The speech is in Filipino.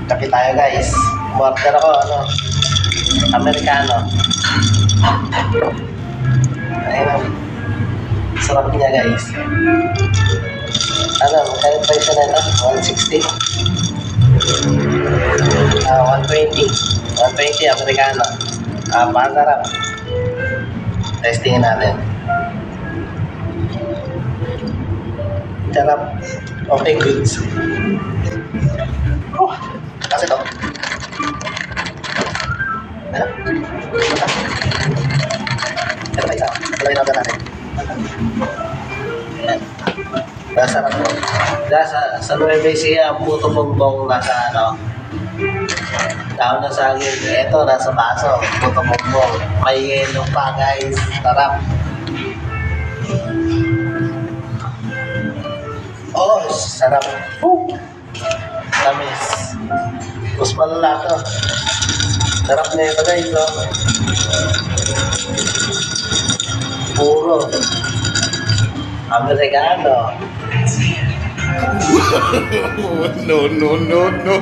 Kape tayo guys. Order ako, Amerikano. Ayun. Sarap niya guys. Kaya price na ito? 160? 120. 120 Amerikano. Masarap. Testingin natin. Sarap. Okay, goods. Kasi ito. Ito pa isa. Ito yung order natin. Masarap po. Sa Nueva Ecija, puto bongbong nasa dahon na saging. Ito, nasa baso. Puto bongbong. May yelo pa guys. Sarap. Sarap. Tamis. Mas malala ito. Sarap na ito guys. Puro Amerikano. No, no, no, no.